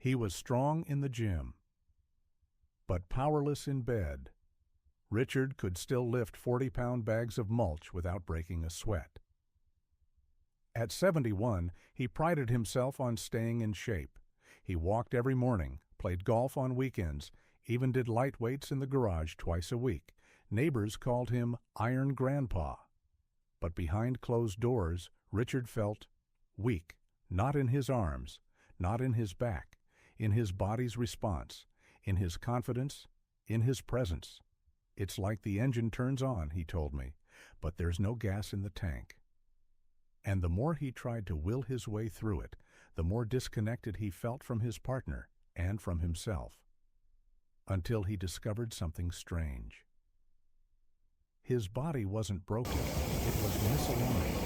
He was strong in the gym, but powerless in bed. Richard could still lift 40-pound bags of mulch without breaking a sweat. At 71, he prided himself on staying in shape. He walked every morning, played golf on weekends, even did light weights in the garage twice a week. Neighbors called him Iron Grandpa. But behind closed doors, Richard felt weak, not in his arms, not in his back, in his body's response, in his confidence, in his presence. It's like the engine turns on, he told me, but there's no gas in the tank. And the more he tried to will his way through it, the more disconnected he felt from his partner and from himself, until he discovered something strange. His body wasn't broken, it was misaligned.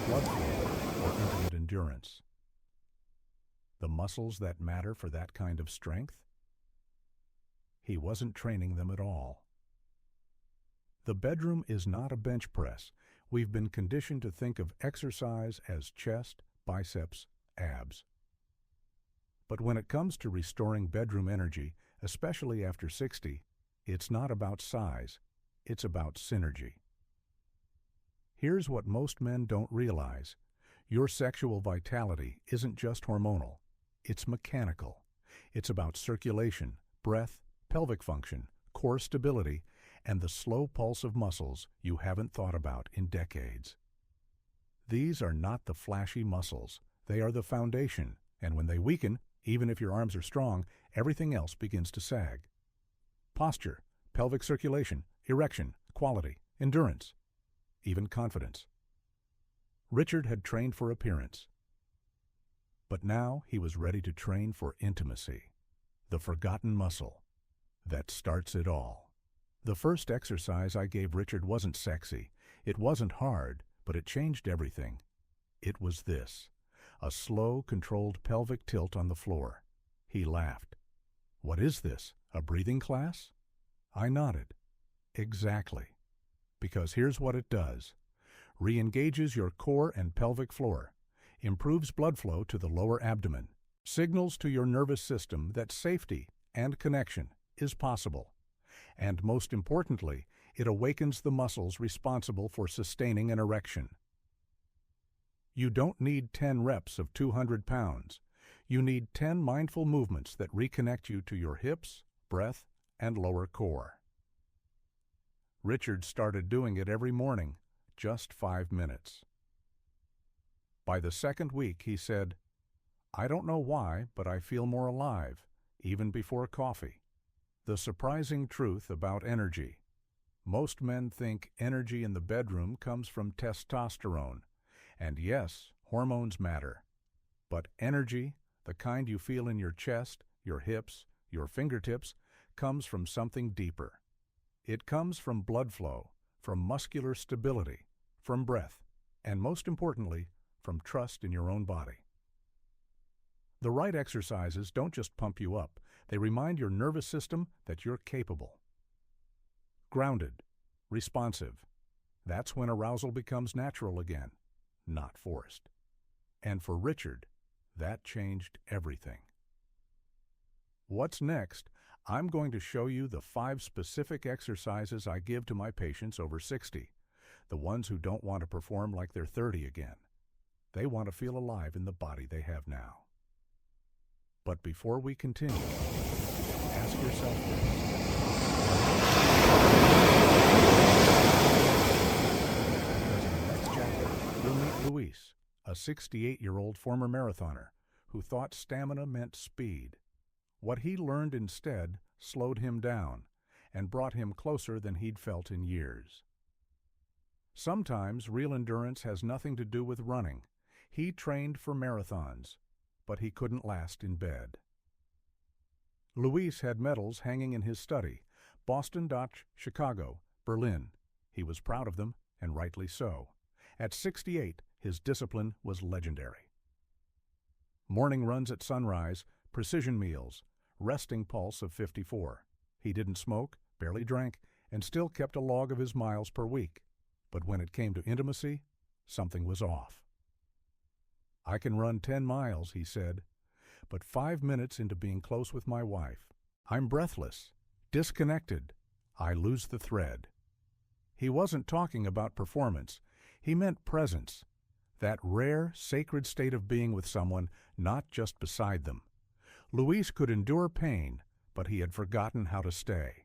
Blood flow or intimate endurance. The muscles that matter for that kind of strength? He wasn't training them at all. The bedroom is not a bench press. We've been conditioned to think of exercise as chest, biceps, abs. But when it comes to restoring bedroom energy, especially after 60, it's not about size, it's about synergy. Here's what most men don't realize. Your sexual vitality isn't just hormonal, it's mechanical. It's about circulation, breath, pelvic function, core stability, and the slow pulse of muscles you haven't thought about in decades. These are not the flashy muscles, they are the foundation, and when they weaken, even if your arms are strong, everything else begins to sag. Posture, pelvic circulation, erection, quality, endurance, even confidence. Richard had trained for appearance, but now he was ready to train for intimacy, the forgotten muscle that starts it all. The first exercise I gave Richard wasn't sexy, it wasn't hard, but it changed everything. It was this. A slow, controlled pelvic tilt on the floor. He laughed. "What is this, a breathing class?" I nodded. Exactly. Because here's what it does. Re-engages your core and pelvic floor, improves blood flow to the lower abdomen, signals to your nervous system that safety and connection is possible. And most importantly, it awakens the muscles responsible for sustaining an erection. You don't need 10 reps of 200 pounds. You need 10 mindful movements that reconnect you to your hips, breath, and lower core. Richard started doing it every morning, just 5 minutes. By the second week, he said, "I don't know why, but I feel more alive, even before coffee." The surprising truth about energy. Most men think energy in the bedroom comes from testosterone. And yes, hormones matter. But energy, the kind you feel in your chest, your hips, your fingertips, comes from something deeper. It comes from blood flow, from muscular stability, from breath, and most importantly, from trust in your own body. The right exercises don't just pump you up, they remind your nervous system that you're capable. Grounded, responsive. That's when arousal becomes natural again, not forced. And for Richard, that changed everything. What's next? I'm going to show you the 5 specific exercises I give to my patients over 60, the ones who don't want to perform like they're 30 again. They want to feel alive in the body they have now. But before we continue, ask yourself this. Because in the next chapter, you'll meet Luis, a 68-year-old former marathoner who thought stamina meant speed. What he learned instead slowed him down and brought him closer than he'd felt in years. Sometimes real endurance has nothing to do with running. He trained for marathons, but he couldn't last in bed. Luis had medals hanging in his study: Boston, Dutch, Chicago, Berlin. He was proud of them, and rightly so. At 68, his discipline was legendary. Morning runs at sunrise, precision meals, resting pulse of 54. He didn't smoke, barely drank, and still kept a log of his miles per week. But when it came to intimacy, Something was off. "I can run 10 miles," he said, "but 5 minutes into being close with my wife, I'm breathless, disconnected. I lose the thread." He wasn't talking about performance. He meant presence, that rare, sacred state of being with someone, not just beside them. Luis could endure pain, but he had forgotten how to stay.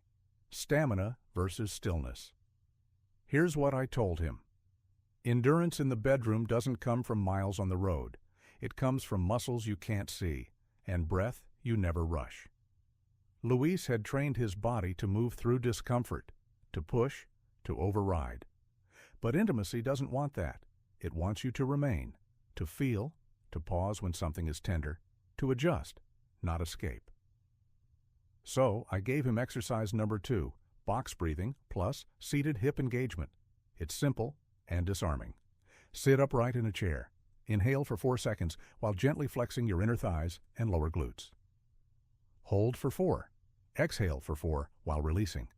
Stamina versus stillness. Here's what I told him. Endurance in the bedroom doesn't come from miles on the road. It comes from muscles you can't see, and breath you never rush. Luis had trained his body to move through discomfort, to push, to override. But intimacy doesn't want that. It wants you to remain, to feel, to pause when something is tender, to adjust, not escape. So I gave him exercise number 2, box breathing plus seated hip engagement. It's simple and disarming. Sit upright in a chair. Inhale for 4 seconds while gently flexing your inner thighs and lower glutes. Hold for 4. Exhale for 4 while releasing.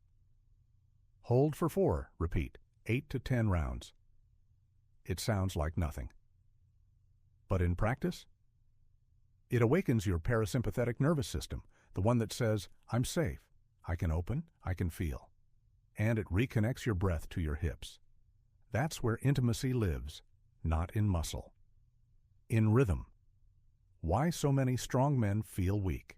Hold for 4. Repeat 8 to 10 rounds. It sounds like nothing. But in practice, it awakens your parasympathetic nervous system, the one that says, "I'm safe, I can open, I can feel." And it reconnects your breath to your hips. That's where intimacy lives, not in muscle. In rhythm. Why so many strong men feel weak?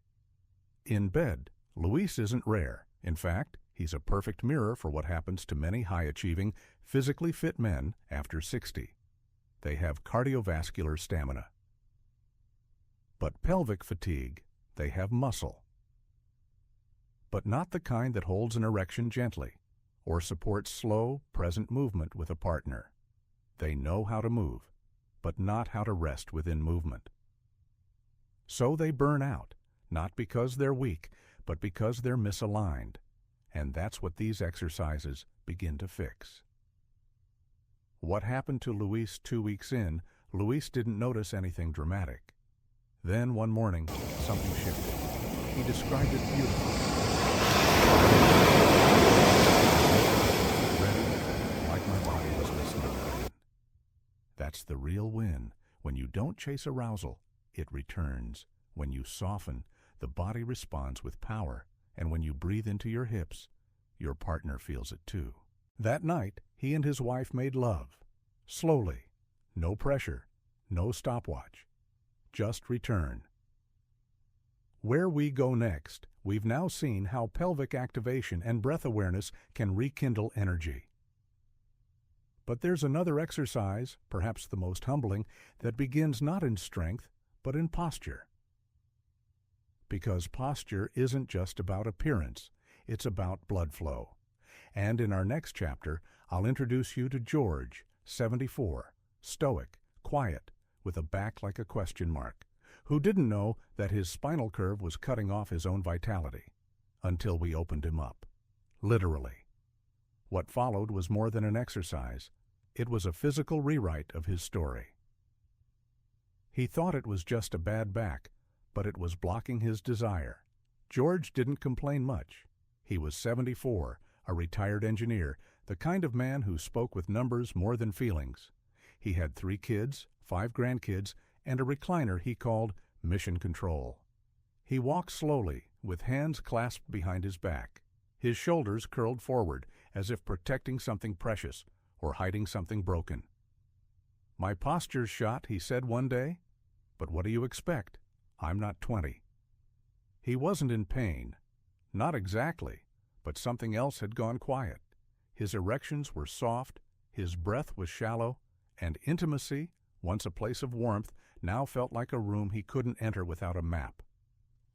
In bed, Luis isn't rare. In fact, he's a perfect mirror for what happens to many high-achieving, physically fit men after 60. They have cardiovascular stamina. But pelvic fatigue, they have muscle. But not the kind that holds an erection gently, or supports slow, present movement with a partner. They know how to move, but not how to rest within movement. So they burn out, not because they're weak, but because they're misaligned. And that's what these exercises begin to fix. What happened to Luis 2 weeks in, Luis didn't notice anything dramatic. Then one morning, something shifted. He described it beautifully. Ready, like my body was listening again. That's the real win. When you don't chase arousal, it returns. When you soften, the body responds with power. And when you breathe into your hips, your partner feels it too. That night, he and his wife made love. Slowly. No pressure. No stopwatch. Just return. Where we go next, we've now seen how pelvic activation and breath awareness can rekindle energy. But there's another exercise, perhaps the most humbling, that begins not in strength, but in posture. Because posture isn't just about appearance, it's about blood flow. And in our next chapter, I'll introduce you to George, 74, stoic, quiet, with a back like a question mark, who didn't know that his spinal curve was cutting off his own vitality, until we opened him up, literally. What followed was more than an exercise. It was a physical rewrite of his story. He thought it was just a bad back, but it was blocking his desire. George didn't complain much. He was 74, a retired engineer, the kind of man who spoke with numbers more than feelings. He had 3 kids, 5 grandkids, and a recliner he called Mission Control. He walked slowly, with hands clasped behind his back. His shoulders curled forward, as if protecting something precious or hiding something broken. "My posture's shot," he said one day. "But what do you expect? I'm not 20. He wasn't in pain. Not exactly, but something else had gone quiet. His erections were soft, his breath was shallow, and intimacy, once a place of warmth, now felt like a room he couldn't enter without a map.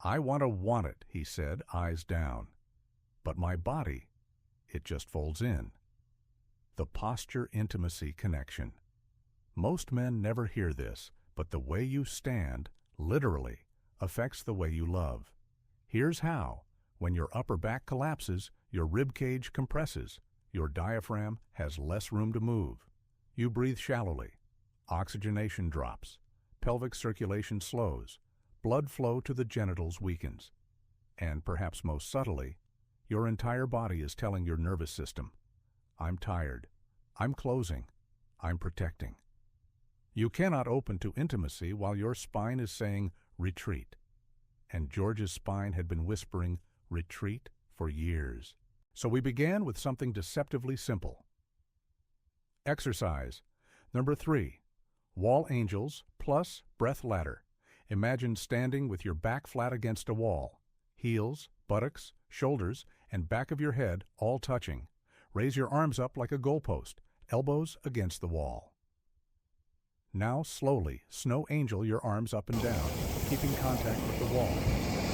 "I want it," he said, eyes down. "But my body, it just folds in." The posture-intimacy connection. Most men never hear this, but the way you stand, literally, affects the way you love. Here's how. When your upper back collapses, your rib cage compresses. Your diaphragm has less room to move. You breathe shallowly. Oxygenation drops. Pelvic circulation slows. Blood flow to the genitals weakens. And perhaps most subtly, your entire body is telling your nervous system, "I'm tired. I'm closing. I'm protecting. You cannot open to intimacy while your spine is saying, retreat. And George's spine had been whispering, retreat, for years. So we began with something deceptively simple. Exercise. Number 3. Wall angels plus breath ladder. Imagine standing with your back flat against a wall. Heels, buttocks, shoulders, and back of your head all touching. Raise your arms up like a goalpost, elbows against the wall. Now slowly, snow angel your arms up and down, keeping contact with the wall.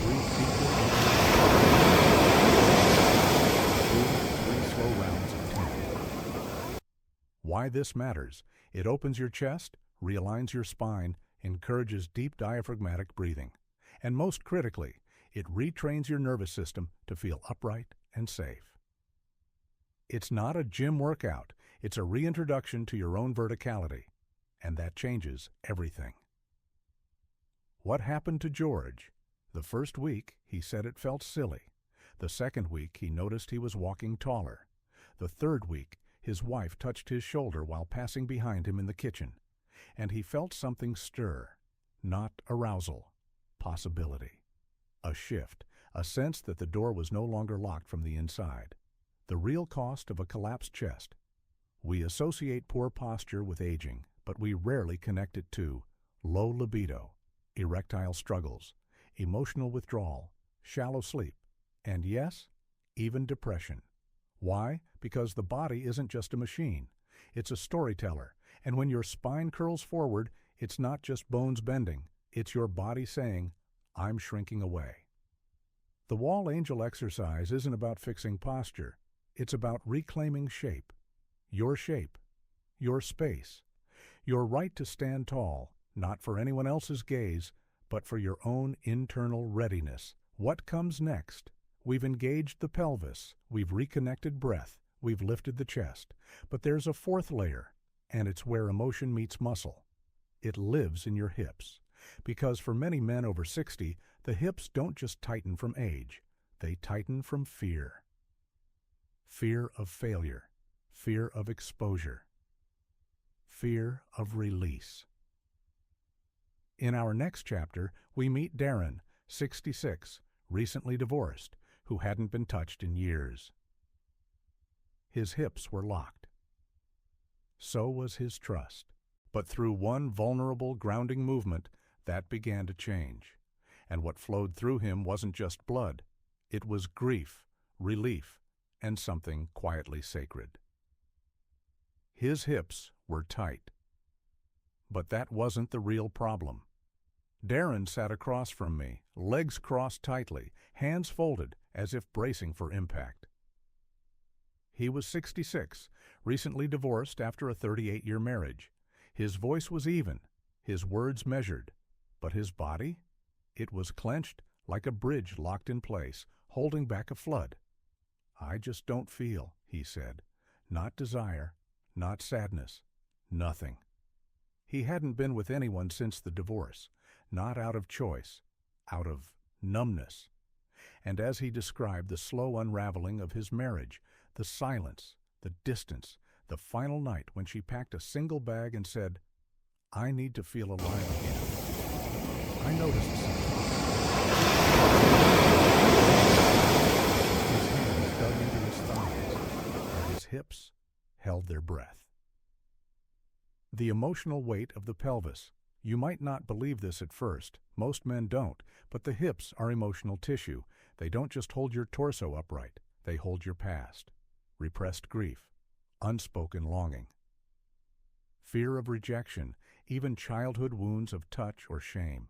Breathe deeply. Do 3 slow rounds of 10. Why this matters? It opens your chest, realigns your spine, encourages deep diaphragmatic breathing. And most critically, it retrains your nervous system to feel upright and safe. It's not a gym workout. It's a reintroduction to your own verticality. And that changes everything. What happened to George? The first week, he said it felt silly. The second week, he noticed he was walking taller. The third week, his wife touched his shoulder while passing behind him in the kitchen, and he felt something stir. Not arousal, possibility. A shift, a sense that the door was no longer locked from the inside. The real cost of a collapsed chest. We associate poor posture with aging, but we rarely connect it to low libido, erectile struggles, emotional withdrawal, shallow sleep, and yes, even depression. Why? Because the body isn't just a machine. It's a storyteller, and when your spine curls forward, it's not just bones bending. It's your body saying, I'm shrinking away. The wall angel exercise isn't about fixing posture. It's about reclaiming shape. Your shape. Your space. Your right to stand tall, not for anyone else's gaze, but for your own internal readiness. What comes next? We've engaged the pelvis, we've reconnected breath, we've lifted the chest. But there's a fourth layer, and it's where emotion meets muscle. It lives in your hips. Because for many men over 60, the hips don't just tighten from age, they tighten from fear. Fear of failure, fear of exposure, fear of release. In our next chapter, we meet Darren, 66, recently divorced, who hadn't been touched in years. His hips were locked. So was his trust. But through one vulnerable grounding movement, that began to change. And what flowed through him wasn't just blood. It was grief, relief, and something quietly sacred. His hips were tight. But that wasn't the real problem. Darren sat across from me, legs crossed tightly, hands folded as if bracing for impact. He was 66, recently divorced after a 38-year marriage. His voice was even, his words measured, but his body? It was clenched like a bridge locked in place, holding back a flood. I just don't feel, he said. Not desire, not sadness, nothing. He hadn't been with anyone since the divorce, not out of choice, out of numbness. And as he described the slow unraveling of his marriage, the silence, the distance, the final night when she packed a single bag and said, I need to feel alive again, I noticed something. His hands dug into his thighs, and his hips held their breath. The emotional weight of the pelvis. You might not believe this at first. Most men don't, but the hips are emotional tissue. They don't just hold your torso upright. They hold your past, repressed grief, unspoken longing, fear of rejection, even childhood wounds of touch or shame.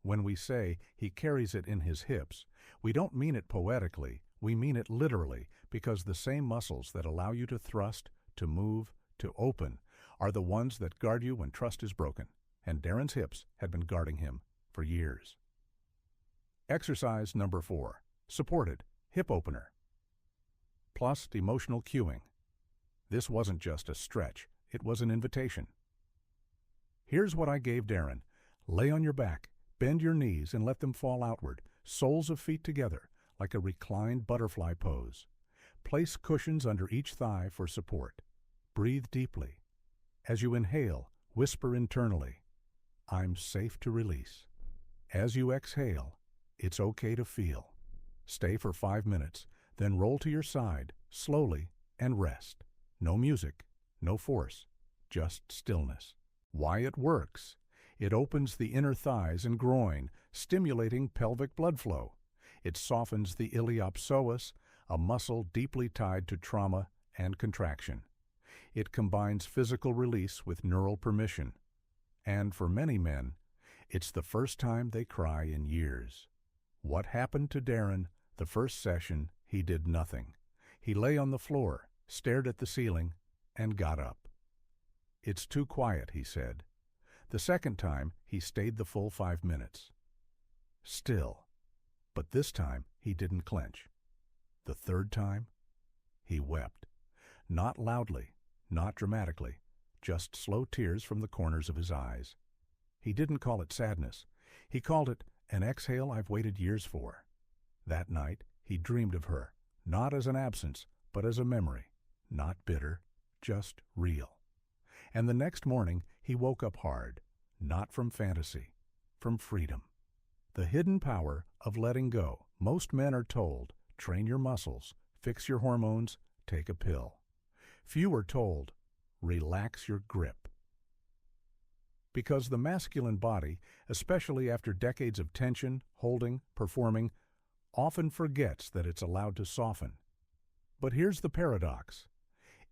When we say he carries it in his hips, we don't mean it poetically, we mean it literally, because the same muscles that allow you to thrust, to move, to open, are the ones that guard you when trust is broken, and Darren's hips had been guarding him for years. Exercise number 4, supported, hip opener. Plus emotional cueing. This wasn't just a stretch, it was an invitation. Here's what I gave Darren. Lay on your back, bend your knees and let them fall outward, soles of feet together, like a reclined butterfly pose. Place cushions under each thigh for support. Breathe deeply. As you inhale, whisper internally, "I'm safe to release." As you exhale, "It's okay to feel." Stay for 5 minutes, then roll to your side, slowly, and rest. No music, no force, just stillness. Why it works. It opens the inner thighs and groin, stimulating pelvic blood flow. It softens the iliopsoas, a muscle deeply tied to trauma and contraction. It combines physical release with neural permission. And for many men, it's the first time they cry in years. What happened to Darren? The first session, he did nothing. He lay on the floor, stared at the ceiling, and got up. "It's too quiet," he said. The second time, he stayed the full 5 minutes. Still. But this time, he didn't clench. The third time, he wept. Not loudly, not dramatically, just slow tears from the corners of his eyes. He didn't call it sadness. He called it an exhale I've waited years for. That night, he dreamed of her, not as an absence, but as a memory. Not bitter, just real. And the next morning, he woke up hard, not from fantasy, from freedom. The hidden power of letting go. Most men are told, train your muscles, fix your hormones, take a pill. Few are told, relax your grip. Because the masculine body, especially after decades of tension, holding, performing, often forgets that it's allowed to soften. But here's the paradox.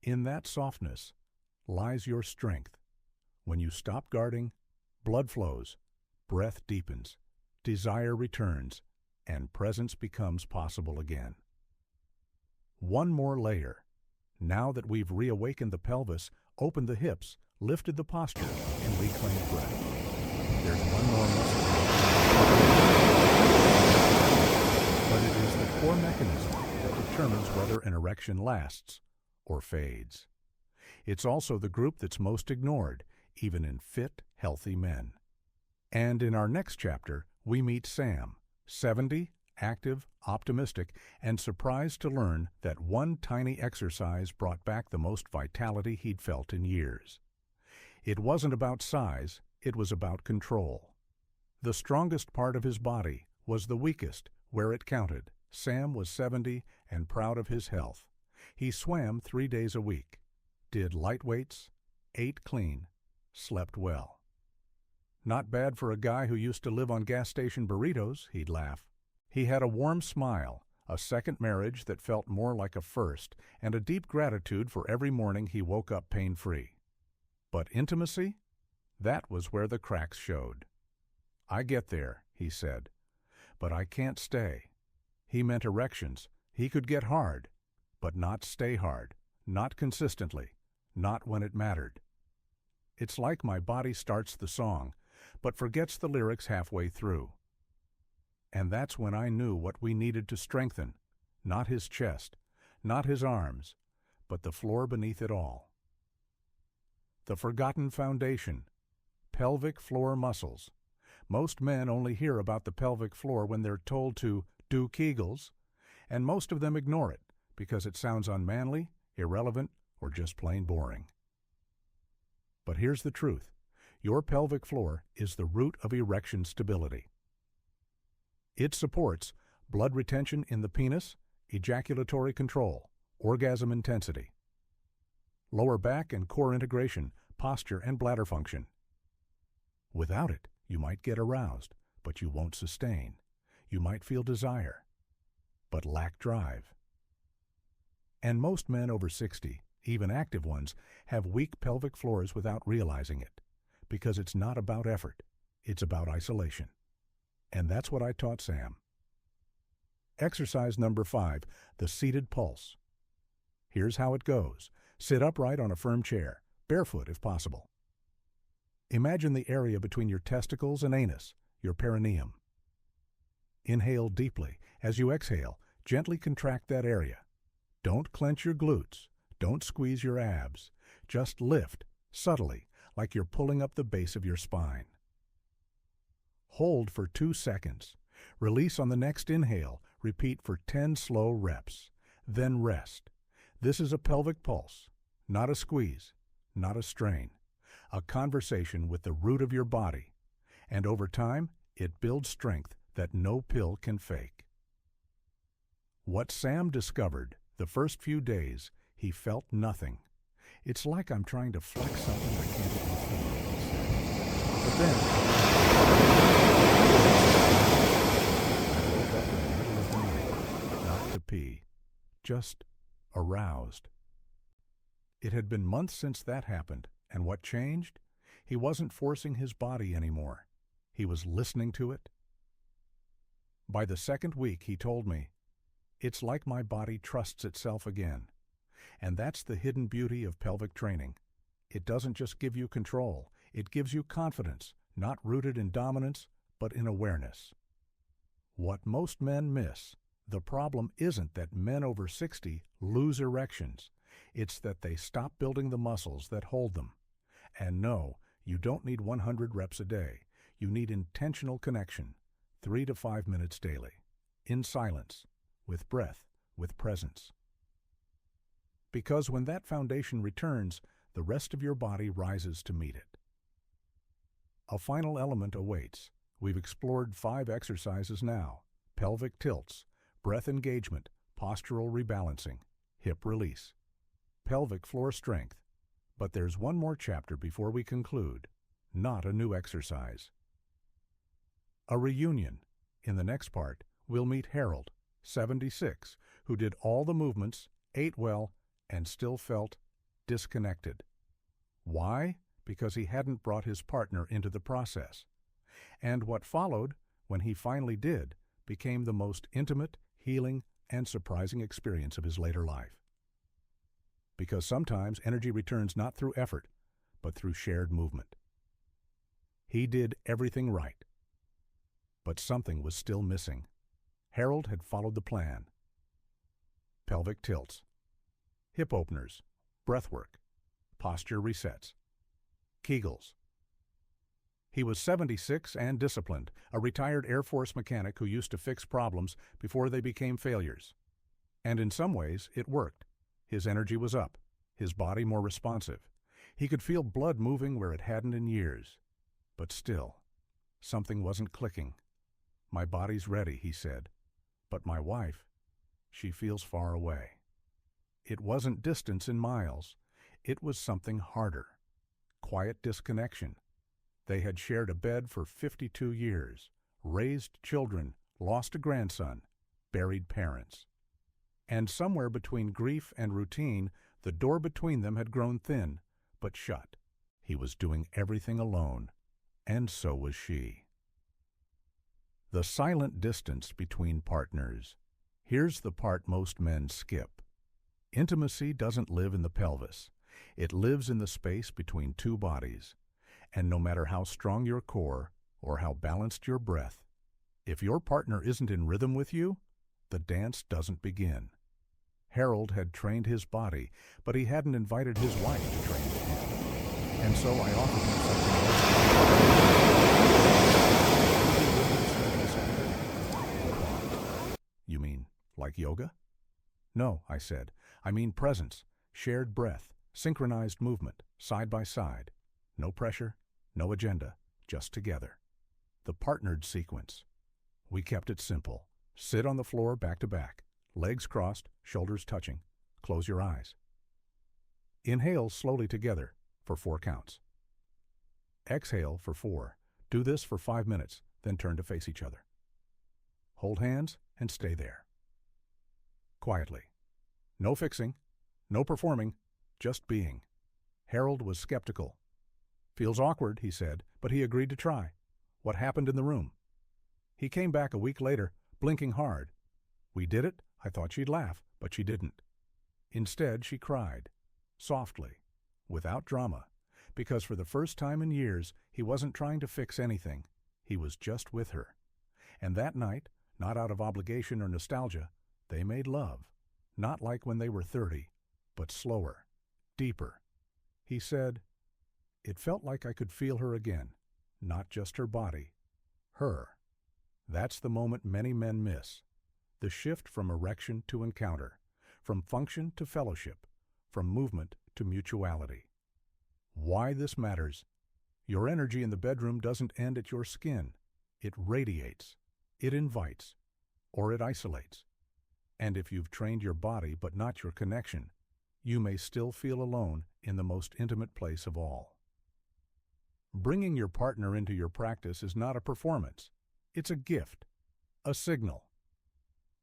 In that softness lies your strength. When you stop guarding, blood flows, breath deepens, desire returns, and presence becomes possible again. One more layer. Now that we've reawakened the pelvis, opened the hips, lifted the posture, and reclaimed breath, there's one more muscle. But it is the core mechanism that determines whether an erection lasts or fades. It's also the group that's most ignored, even in fit, healthy men. And in our next chapter, we meet Sam, 70, active, optimistic, and surprised to learn that one tiny exercise brought back the most vitality he'd felt in years. It wasn't about size, it was about control. The strongest part of his body was the weakest, where it counted. Sam was 70 and proud of his health. He swam 3 days a week, did light weights, ate clean, slept well. Not bad for a guy who used to live on gas station burritos, he'd laugh. He had a warm smile, a second marriage that felt more like a first, and a deep gratitude for every morning he woke up pain-free. But intimacy? That was where the cracks showed. "I get there," he said, "but I can't stay." He meant erections. He could get hard, but not stay hard, not consistently, not when it mattered. It's like my body starts the song, but forgets the lyrics halfway through. And that's when I knew what we needed to strengthen, not his chest, not his arms, but the floor beneath it all. The forgotten foundation, pelvic floor muscles. Most men only hear about the pelvic floor when they're told to do Kegels, and most of them ignore it because it sounds unmanly, irrelevant, or just plain boring. But here's the truth. Your pelvic floor is the root of erection stability. It supports blood retention in the penis, ejaculatory control, orgasm intensity, lower back and core integration, posture and bladder function. Without it, you might get aroused, but you won't sustain. You might feel desire, but lack drive. And most men over 60, even active ones, have weak pelvic floors without realizing it, because it's not about effort, it's about isolation. And that's what I taught Sam. Exercise number 5, the seated pulse. Here's how it goes. Sit upright on a firm chair, barefoot if possible. Imagine the area between your testicles and anus, your perineum. Inhale deeply. As you exhale, gently contract that area. Don't clench your glutes. Don't squeeze your abs. Just lift, subtly, like you're pulling up the base of your spine. Hold for 2 seconds. Release on the next inhale. Repeat for 10 slow reps. Then rest. This is a pelvic pulse, not a squeeze, not a strain. a conversation with the root of your body, and over time, it builds strength that no pill can fake. What Sam discovered, the first few days, he felt nothing. "It's like I'm trying to flex something I can't even feel," he said. But then, I woke up in the middle of the night, not to pee, just aroused. It had been months since that happened, and what changed? He wasn't forcing his body anymore. He was listening to it. By the second week, he told me, "It's like my body trusts itself again." And that's the hidden beauty of pelvic training. It doesn't just give you control, it gives you confidence, not rooted in dominance, but in awareness. What most men miss, the problem isn't that men over 60 lose erections. It's that they stop building the muscles that hold them. And no, you don't need 100 reps a day. You need intentional connection, 3 to 5 minutes daily, in silence, with breath, with presence. Because when that foundation returns, the rest of your body rises to meet it. A final element awaits. We've explored 5 exercises now: pelvic tilts, breath engagement, postural rebalancing, hip release, pelvic floor strength. But there's one more chapter before we conclude, not a new exercise. A reunion. In the next part, we'll meet Harold, 76, who did all the movements, ate well, and still felt disconnected. Why? Because he hadn't brought his partner into the process. And what followed, when he finally did, became the most intimate, healing, and surprising experience of his later life. Because sometimes energy returns not through effort, but through shared movement. He did everything right. But something was still missing. Harold had followed the plan. Pelvic tilts, hip openers, breath work, posture resets, Kegels. He was 76 and disciplined, a retired Air Force mechanic who used to fix problems before they became failures. And in some ways, it worked. His energy was up, his body more responsive. He could feel blood moving where it hadn't in years. But still, something wasn't clicking. "My body's ready," he said. "But my wife, she feels far away." It wasn't distance in miles. It was something harder. Quiet disconnection. They had shared a bed for 52 years, raised children, lost a grandson, buried parents. And somewhere between grief and routine, the door between them had grown thin, but shut. He was doing everything alone, and so was she. The silent distance between partners. Here's the part most men skip. Intimacy doesn't live in the pelvis. It lives in the space between two bodies. And no matter how strong your core or how balanced your breath, if your partner isn't in rhythm with you, the dance doesn't begin. Harold had trained his body, but he hadn't invited his wife to train with him. And so I offered him something. "You mean like yoga?" "No," I said. "I mean presence, shared breath, synchronized movement, side by side. No pressure, no agenda, just together." The partnered sequence. We kept it simple. Sit on the floor back to back, legs crossed, shoulders touching. Close your eyes. Inhale slowly together for 4 counts. Exhale for 4. Do this for 5 minutes, then turn to face each other. Hold hands and stay there. Quietly. No fixing, no performing, just being. Harold was skeptical. "Feels awkward," he said, but he agreed to try. What happened in the room? He came back a week later, blinking hard. We did it. I thought she'd laugh, but she didn't. Instead, she cried, softly, without drama, because for the first time in years, he wasn't trying to fix anything. He was just with her. And that night, not out of obligation or nostalgia, they made love, not like when they were 30, but slower, deeper. He said, "It felt like I could feel her again, not just her body, her." That's the moment many men miss. The shift from erection to encounter, from function to fellowship, from movement to mutuality. Why this matters. Your energy in the bedroom doesn't end at your skin. It radiates, it invites, or it isolates. And if you've trained your body but not your connection, you may still feel alone in the most intimate place of all. Bringing your partner into your practice is not a performance. It's a gift, a signal.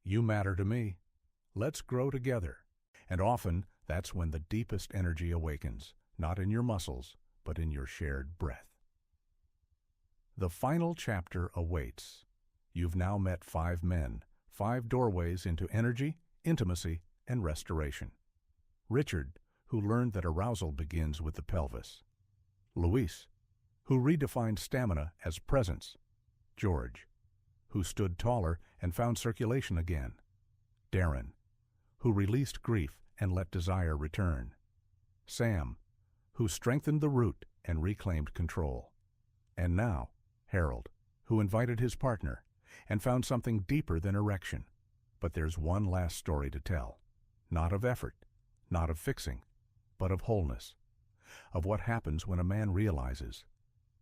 You matter to me. Let's grow together. And often, that's when the deepest energy awakens, not in your muscles, but in your shared breath. The final chapter awaits. You've now met 5 men, 5 doorways into energy, intimacy, and restoration. Richard, who learned that arousal begins with the pelvis. Luis, who redefined stamina as presence. George, who stood taller and found circulation again. Darren, who released grief and let desire return. Sam, who strengthened the root and reclaimed control. And now, Harold, who invited his partner and found something deeper than erection. But there's one last story to tell. Not of effort, not of fixing, but of wholeness. Of what happens when a man realizes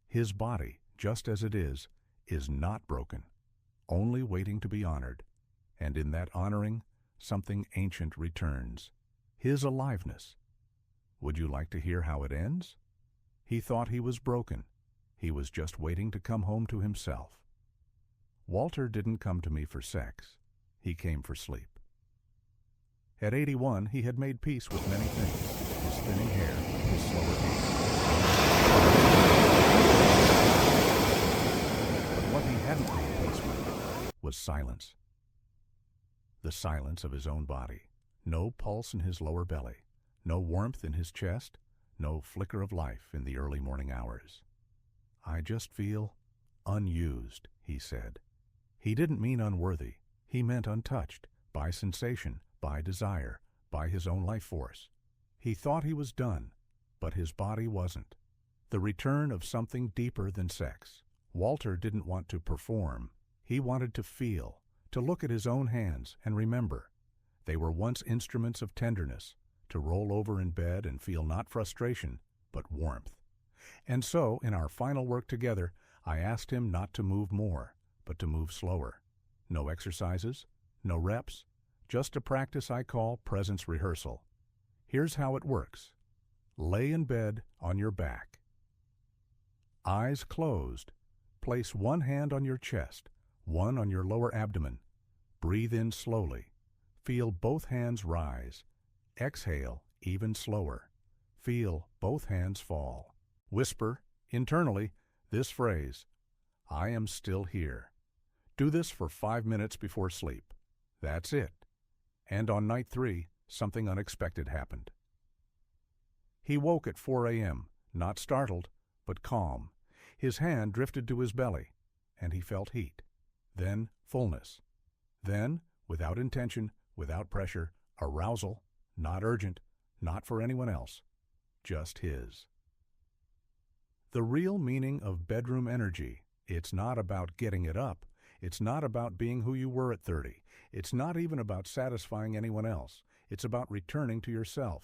his body, just as it is not broken, only waiting to be honored. And in that honoring, something ancient returns. His aliveness. Would you like to hear how it ends? He thought he was broken. He was just waiting to come home to himself. Walter didn't come to me for sex. He came for sleep. At 81, he had made peace with many things. His thinning hair, his slower beat. But what he hadn't made peace with was silence. The silence of his own body. No pulse in his lower belly. No warmth in his chest. No flicker of life in the early morning hours. I just feel unused, he said. He didn't mean unworthy. He meant untouched by sensation, by desire, by his own life force. He thought he was done, but his body wasn't. The return of something deeper than sex. Walter didn't want to perform. He wanted to feel, to look at his own hands and remember. They were once instruments of tenderness, to roll over in bed and feel not frustration, but warmth. And so, in our final work together, I asked him not to move more, but to move slower. No exercises, no reps, just a practice I call presence rehearsal. Here's how it works. Lay in bed on your back. Eyes closed. Place one hand on your chest, one on your lower abdomen. Breathe in slowly. Feel both hands rise. Exhale even slower. Feel both hands fall. Whisper, internally, this phrase, I am still here. Do this for 5 minutes before sleep. That's it. And on night 3, something unexpected happened. He woke at 4 a.m., not startled, but calm. His hand drifted to his belly, and he felt heat. Then fullness. Then, without intention, without pressure, arousal, not urgent, not for anyone else, just his. The real meaning of bedroom energy, it's not about getting it up. It's not about being who you were at 30. It's not even about satisfying anyone else. It's about returning to yourself,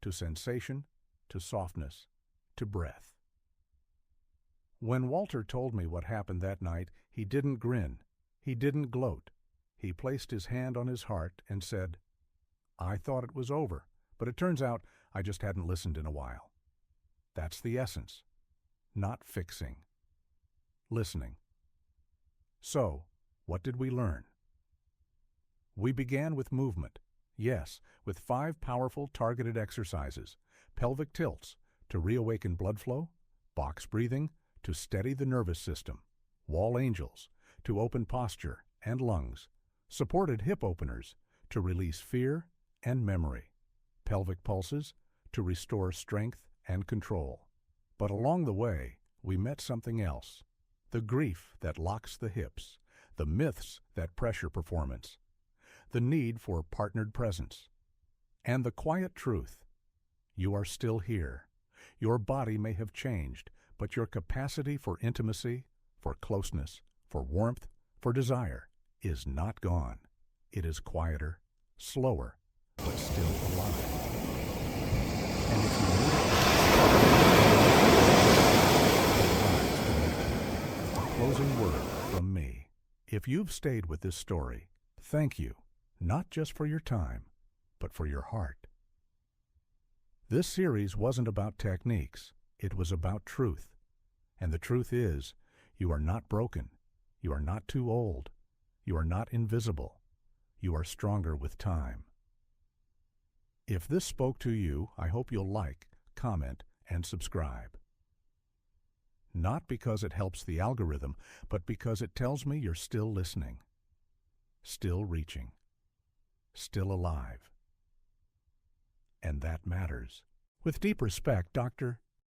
to sensation, to softness, to breath. When Walter told me what happened that night, he didn't grin. He didn't gloat. He placed his hand on his heart and said, I thought it was over, but it turns out I just hadn't listened in a while. That's the essence. Not fixing. Listening. So, what did we learn? We began with movement. Yes, with 5 powerful targeted exercises. Pelvic tilts to reawaken blood flow, box breathing to steady the nervous system, wall angels to open posture and lungs, supported hip openers to release fear and memory, pelvic pulses to restore strength and control. But along the way, we met something else. The grief that locks the hips, the myths that pressure performance, the need for partnered presence, and the quiet truth. You are still here. Your body may have changed, but your capacity for intimacy, for closeness, for warmth, for desire is not gone. It is quieter, slower, but still alive. And if you need it, closing word from me. If you've stayed with this story, thank you, not just for your time, but for your heart. This series wasn't about techniques, it was about truth. And the truth is, you are not broken, you are not too old, you are not invisible, you are stronger with time. If this spoke to you, I hope you'll like, comment, and subscribe. Not because it helps the algorithm, but because it tells me you're still listening, still reaching, still alive. And that matters. With deep respect, Dr.